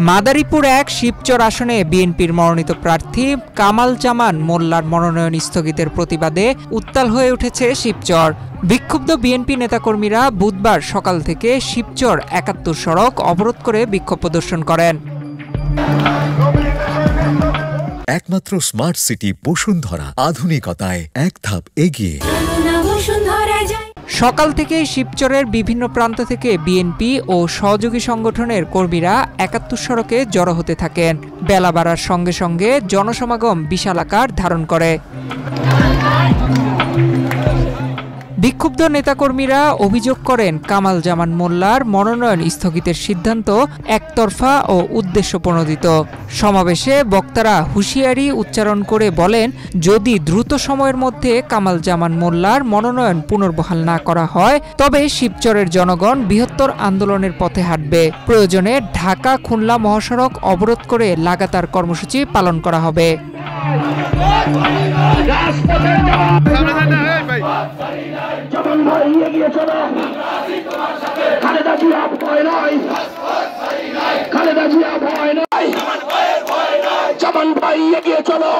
মাদারীপুর ১ শিবচর আসনে বিএনপির মনোনীত প্রার্থী কামাল জামান মোল্লার মনোনয়ন স্থগিতের প্রতিবাদে উত্তাল হয়ে উঠেছে শিবচর। বিক্ষুব্ধ বিএনপি নেতাকর্মীরা বুধবার সকাল থেকে শিবচর ৭১ সড়ক অবরোধ করে বিক্ষোভ প্রদর্শন করেন। একমাত্র স্মার্ট সিটি বসুন্ধরা, আধুনিকতায় এক ধাপ এগিয়ে। সকাল থেকে শিবচরের বিভিন্ন প্রান্ত থেকে বিএনপি ও সহযোগী সংগঠনের কর্মীরা ৭১ সড়কে জড়ো হতে থাকেন। বেলা বাড়ার সঙ্গে সঙ্গে জনসমাগম বিশাল আকার ধারণ করে। বিক্ষুব্ধ নেতাকর্মীরা অভিযোগ করেন কামাল জামান মোল্লার মনোনয়ন স্থগিতের সিদ্ধান্ত একতরফা ও উদ্দেশ্যপ্রণোদিত। সমাবেশে বক্তারা হুঁশিয়ারি উচ্চারণ করে বলেন, যদি দ্রুত সময়ের মধ্যে কামাল জামান মোল্লার মনোনয়ন পুনর্বহাল না করা হয় তবে শিবচরের জনগণ বৃহত্তর আন্দোলনের পথে হাঁটবে। প্রয়োজনে ঢাকা খুলনা মহাসড়ক অবরোধ করে লাগাতার কর্মসূচি পালন করা হবে। খালেদা জিয়া ভয় নয়, জামান ভাই এগিয়ে চলো।